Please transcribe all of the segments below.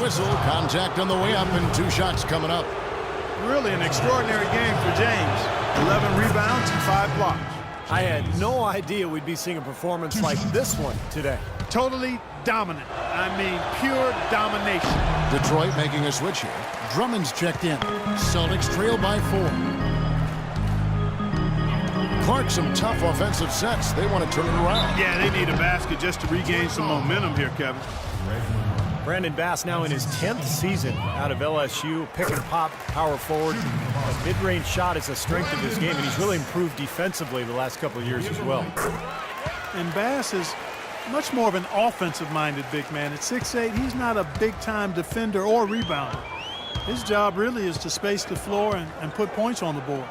whistle. Contact on the way up and 2 shots coming up. Really an extraordinary game for James. 11 rebounds and 5 blocks. I had no idea we'd be seeing a performance like this one today. Totally dominant. I mean, pure domination. Detroit making a switch here. Drummond's checked in. Celtics trail by 4. Clark, some tough offensive sets. They want to turn it around. Yeah, they need a basket just to regain some momentum here, Kevin. Brandon Bass now in his 10th season out of LSU. Pick and pop, power forward. A mid-range shot is a strength of his game, and he's really improved defensively the last couple of years as well. And Bass is much more of an offensive-minded big man. At 6'8", he's not a big-time defender or rebounder. His job really is to space the floor and put points on the board.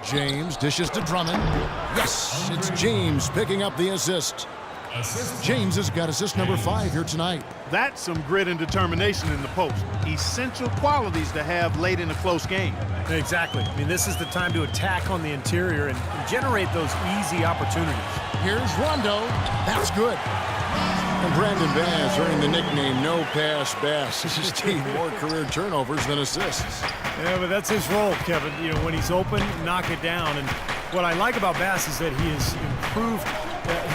James dishes to Drummond. Yes, it's James picking up the assist. James has got assist number 5 here tonight. That's some grit and determination in the post. Essential qualities to have late in a close game. Exactly. I mean, this is the time to attack on the interior and generate those easy opportunities. Here's Rondo. That's good. And Brandon Bass earned the nickname No Pass Bass. His team more career turnovers than assists. Yeah, but that's his role, Kevin. You know, when he's open, knock it down. And what I like about Bass is that he has improved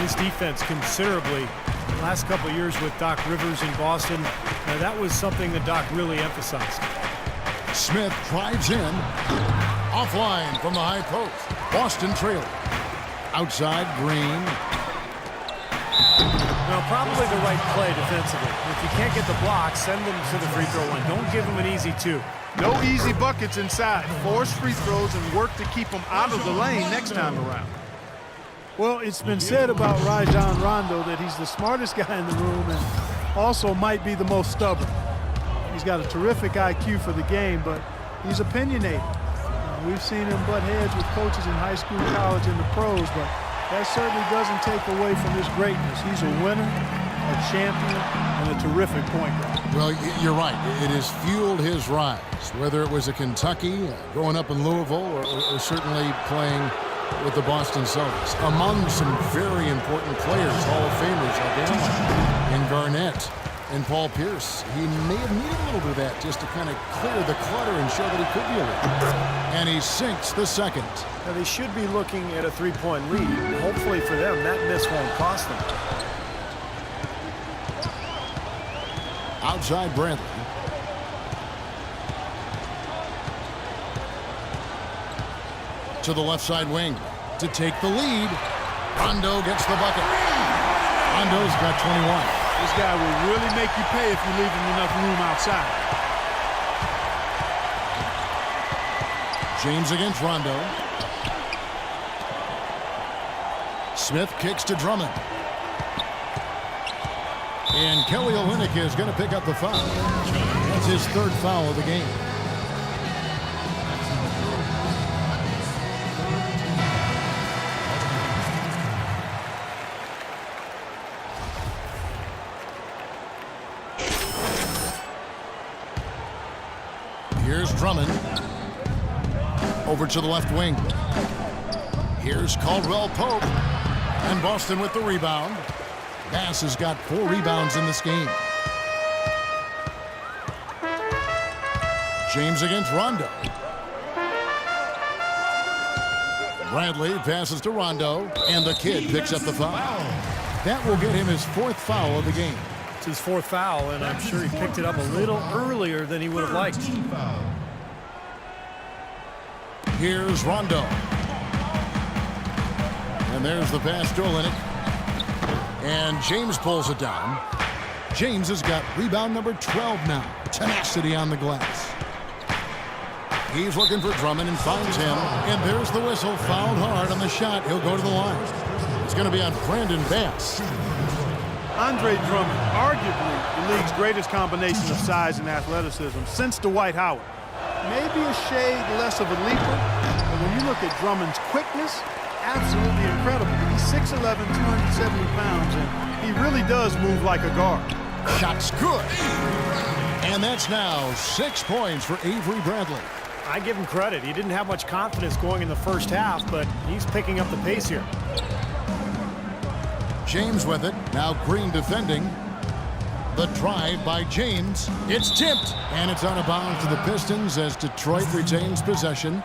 his defense considerably. The last couple of years with Doc Rivers in Boston, that was something that Doc really emphasized. Smith drives in. Offline from the high post. Boston trailing. Outside, Green. Well, probably the right play defensively. If you can't get the block, send them to the free throw line. Don't give them an easy 2. No easy buckets inside. Force free throws and work to keep them out of the lane next time around. Well, it's been said about Rajon Rondo that he's the smartest guy in the room and also might be the most stubborn. He's got a terrific IQ for the game, but he's opinionated. We've seen him butt heads with coaches in high school, college, and the pros, but that certainly doesn't take away from his greatness. He's a winner, a champion, and a terrific point guard. Well, you're right. It has fueled his rise, whether it was at Kentucky, growing up in Louisville, or certainly playing with the Boston Celtics. Among some very important players, Hall of Famers like Allen and Garnett and Paul Pierce. He may have needed a little bit of that just to kind of clear the clutter and show that he could be a leader. And he sinks the second. Now, they should be looking at a 3-point lead. Hopefully for them, that miss won't cost them. Outside Bradley. To the left side wing to take the lead. Rondo gets the bucket. Rondo's got 21. This guy will really make you pay if you leave him enough room outside. James against Rondo. Smith kicks to Drummond. And Kelly Olynyk is going to pick up the foul. That's his 3rd foul of the game. Here's Drummond. Over to the left wing. Here's Caldwell Pope. And Boston with the rebound. Bass has got 4 rebounds in this game. James against Rondo. Bradley passes to Rondo, and the kid picks up the foul. That will get him his 4th foul of the game. It's his 4th foul, and I'm sure he picked it up a little earlier than he would have liked. Here's Rondo. And there's the pass to Olynyk. And James pulls it down. James has got rebound number 12 now. Tenacity on the glass. He's looking for Drummond and finds him. And there's the whistle. Fouled hard on the shot. He'll go to the line. It's going to be on Brandon Bass. Andre Drummond, arguably the league's greatest combination of size and athleticism since Dwight Howard. Maybe a shade less of a leaper, but when you look at Drummond's quickness, absolutely incredible. He's 6'11", 270 pounds, and he really does move like a guard. Shot's good. And that's now 6 points for Avery Bradley. I give him credit. He didn't have much confidence going in the first half, but he's picking up the pace here. James with it. Now Green defending. The drive by James. It's tipped, and it's out of bounds to the Pistons as Detroit retains possession.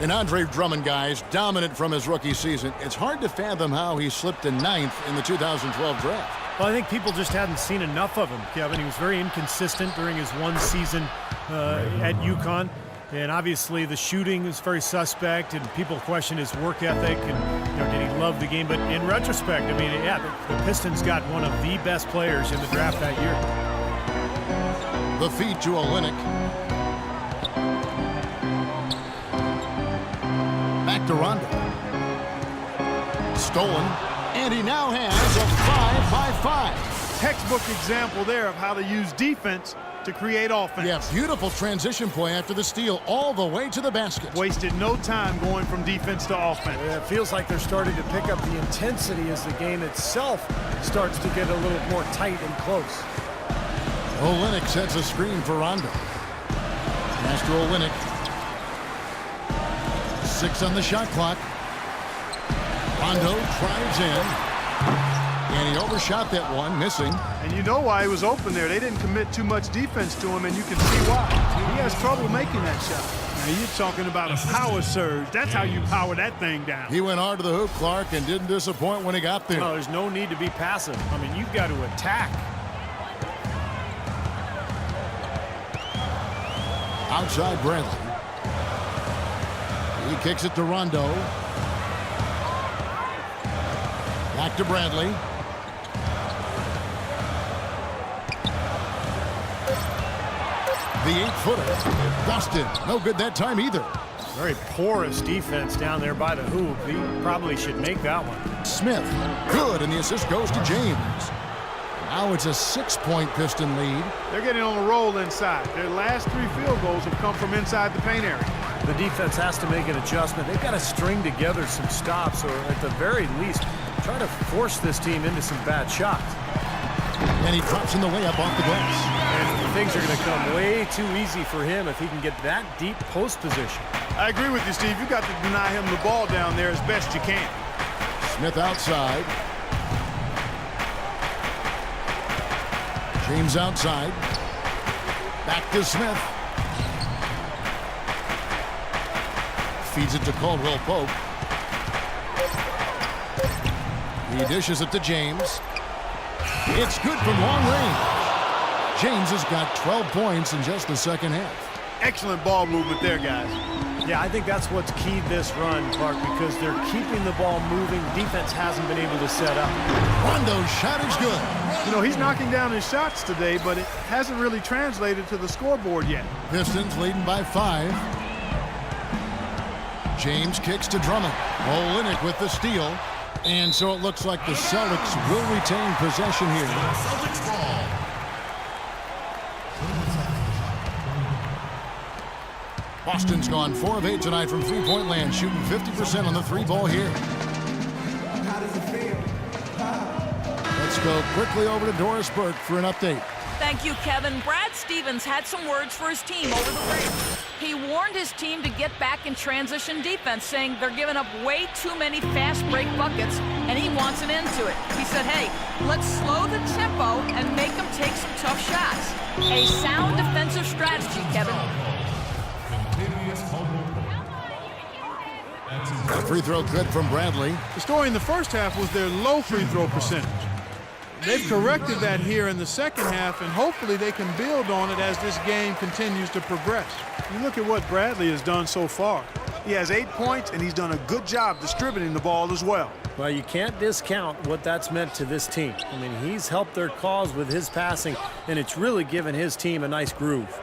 And Andre Drummond, guys, dominant from his rookie season. It's hard to fathom how he slipped to 9th in the 2012 draft. Well, I think people just hadn't seen enough of him, Kevin. He was very inconsistent during his one season at UConn. And obviously the shooting is very suspect, and people question his work ethic and did he love the game. But in retrospect, I mean, yeah, the Pistons got one of the best players in the draft that year. The feed to Olynyk. Back to Rondo. Stolen, and he now has a 5-by-5. Textbook example there of how to use defense to create offense. Yeah, beautiful transition play after the steal all the way to the basket. Wasted no time going from defense to offense. Yeah, it feels like they're starting to pick up the intensity as the game itself starts to get a little more tight and close. Olynyk sets a screen for Rondo. Pass to Olynyk. 6 on the shot clock. Rondo drives in. And he overshot that one, missing. And you know why he was open there. They didn't commit too much defense to him, and you can see why. He has trouble making that shot. Now, you're talking about a power surge. That's how you power that thing down. He went hard to the hoop, Clark, and didn't disappoint when he got there. No, there's no need to be passive. I mean, you've got to attack. Outside Bradley. He kicks it to Rondo. Back to Bradley. The 8-footer. Dustin. No good that time either. Very porous defense down there by the hoop. He probably should make that one. Smith. Good, and the assist goes to James. Now it's a 6-point Piston lead. They're getting on a roll inside. Their last 3 field goals have come from inside the paint area. The defense has to make an adjustment. They've got to string together some stops, or at the very least, try to force this team into some bad shots. And he drops in the way up off the glass. And things are going to come way too easy for him if he can get that deep post position. I agree with you, Steve. You've got to deny him the ball down there as best you can. Smith outside. James outside. Back to Smith. Feeds it to Caldwell Pope. He dishes it to James. It's good from long range. James has got 12 points in just the second half. Excellent ball movement there, guys. Yeah, I think that's what's keyed this run, Clark, because they're keeping the ball moving. Defense hasn't been able to set up. Rondo's shot is good. You know, he's knocking down his shots today, but it hasn't really translated to the scoreboard yet. Pistons leading by 5. James kicks to Drummond. Olynyk with the steal. And so it looks like the Celtics will retain possession here. Celtics ball. Boston's gone 4 of 8 tonight from three-point land, shooting 50% on the 3-ball here. Let's go quickly over to Doris Burke for an update. Thank you, Kevin. Brad Stevens had some words for his team over the break. He warned his team to get back in transition defense, saying they're giving up way too many fast break buckets, and he wants an end to it. He said, hey, let's slow the tempo and make them take some tough shots. A sound defensive strategy, Kevin. A free throw good from Bradley. The story in the first half was their low free throw percentage. They've corrected that here in the second half, and hopefully they can build on it as this game continues to progress. You look at what Bradley has done so far. He has 8 points, and he's done a good job distributing the ball as well. Well, you can't discount what that's meant to this team. I mean, he's helped their cause with his passing, and it's really given his team a nice groove.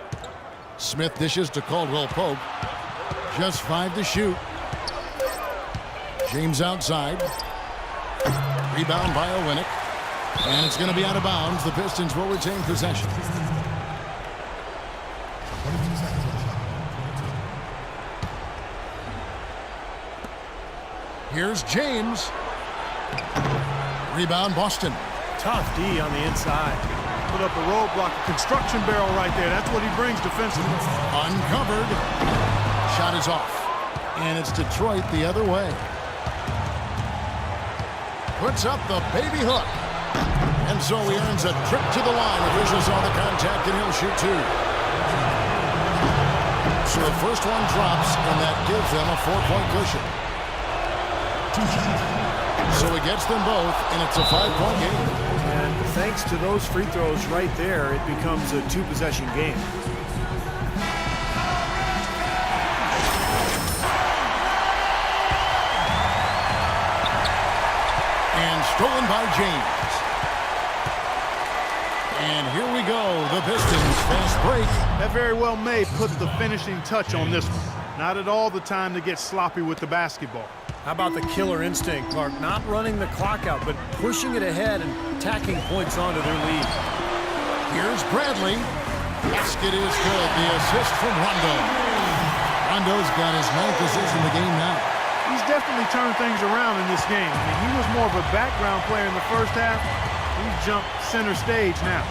Smith dishes to Caldwell Pope. Just 5 to shoot. James outside. Rebound by Olynyk. And it's going to be out of bounds. The Pistons will retain possession. Here's James. Rebound Boston. Tough D on the inside. Put up a roadblock, a construction barrel right there. That's what he brings defensively. Uncovered. Shot is off. And it's Detroit the other way. Puts up the baby hook. And so he earns a trip to the line. Officials saw the contact, and he'll shoot 2. So the first one drops, and that gives them a 4-point cushion. So he gets them both, and it's a 5-point game. And thanks to those free throws right there, it becomes a 2-possession game. And stolen by James. And here we go, the Pistons fast break. That very well may put the finishing touch on this one. Not at all the time to get sloppy with the basketball. How about the killer instinct, Clark? Not running the clock out, but pushing it ahead and tacking points onto their lead. Here's Bradley. Basket is good. The assist from Rondo. Rondo's got his 9th assist in the game now. He's definitely turned things around in this game. I mean, he was more of a background player in the first half. He's jumped center stage now.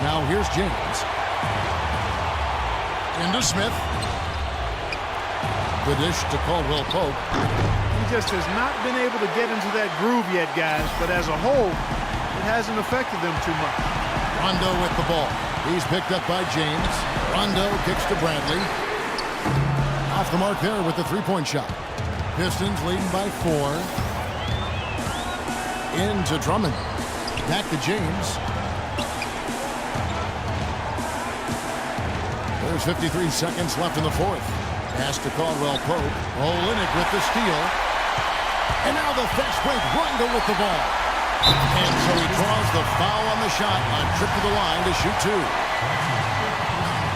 Now here's James. Into Smith. The dish to Caldwell Pope. He just has not been able to get into that groove yet, guys. But as a whole, it hasn't affected them too much. Rondo with the ball. He's picked up by James. Rondo kicks to Bradley. Off the mark there with the 3-point shot. Pistons leading by 4. Into Drummond. Back to James. There's 53 seconds left in the 4th. Pass to Caldwell Pope. Olynyk with the steal. And now the fast break. Rondo with the ball. And so he draws the foul on the shot. A trip to the line to shoot 2.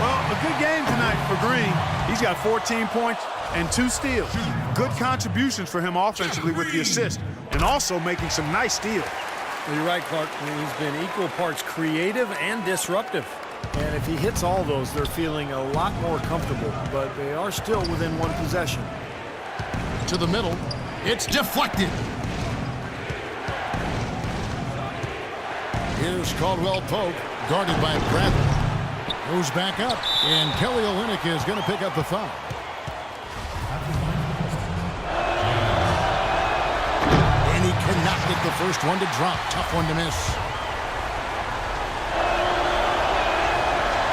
Well, a good game tonight for Green. He's got 14 points and 2 steals. Good contributions for him offensively with the assist, and also making some nice steals. Well, you're right, Clark. I mean, he's been equal parts creative and disruptive. And if he hits all those, they're feeling a lot more comfortable, but they are still within 1 possession. To the middle. It's deflected. Here's Caldwell Pope, guarded by Bradley. Goes back up, and Kelly Olynyk is going to pick up the foul. And he cannot get the first one to drop. Tough one to miss.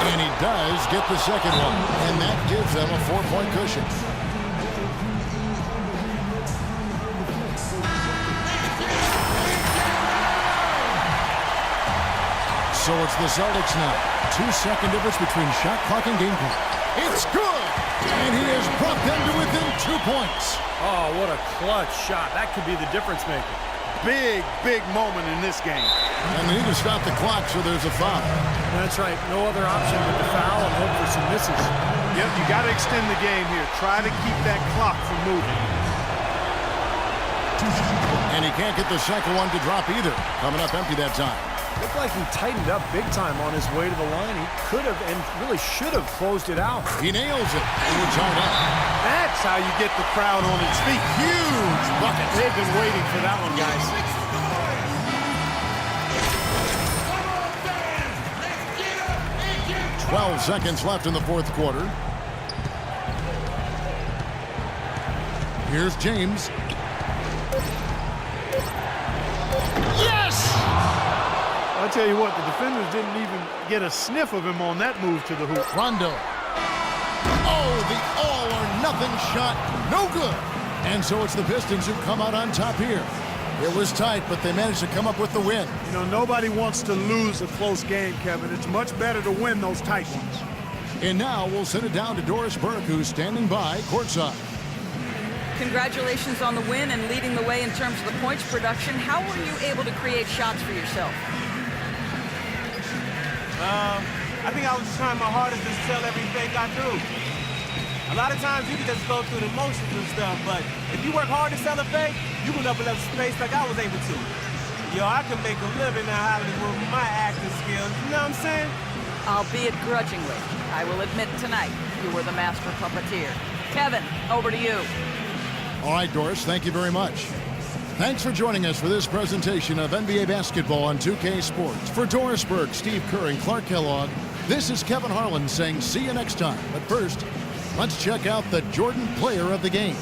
And he does get the second one, and that gives them a 4-point cushion. So it's the Celtics now. 2-second difference between shot clock and game clock. It's good! And he has brought them to within 2 points. Oh, what a clutch shot. That could be the difference maker. Big, big moment in this game. And they need to stop the clock, so there's a foul. That's right. No other option but to foul and hope for some misses. Yep, you got to extend the game here. Try to keep that clock from moving. And he can't get the second one to drop either. Coming up empty that time. Looked like he tightened up big time on his way to the line. He could have and really should have closed it out. He nails it. And we're tied up. That's how you get the crowd on its feet. Huge bucket. They've been waiting for that one, guys. Well, 12 seconds left in the 4th quarter. Here's James. Yes! I'll tell you what, the defenders didn't even get a sniff of him on that move to the hoop. Rondo. Oh, the all-or-nothing shot. No good. And so it's the Pistons who come out on top here. It was tight, but they managed to come up with the win. You know, nobody wants to lose a close game, Kevin. It's much better to win those tight ones. And now we'll send it down to Doris Burke, who's standing by courtside. Congratulations on the win and leading the way in terms of the points production. How were you able to create shots for yourself? I think I was just trying my hardest to sell everything I do. A lot of times you can just go through the motions and stuff, but if you work hard to sell a fake, you can open up space like I was able to. Yo, I can make a living in Hollywood with my acting skills, you know what I'm saying? Albeit grudgingly. I will admit tonight you were the master puppeteer. Kevin, over to you. All right, Doris, thank you very much. Thanks for joining us for this presentation of NBA basketball on 2K Sports. For Doris Burke, Steve Kerr, and Clark Kellogg, this is Kevin Harlan saying see you next time. But first, let's check out the Jordan Player of the Game.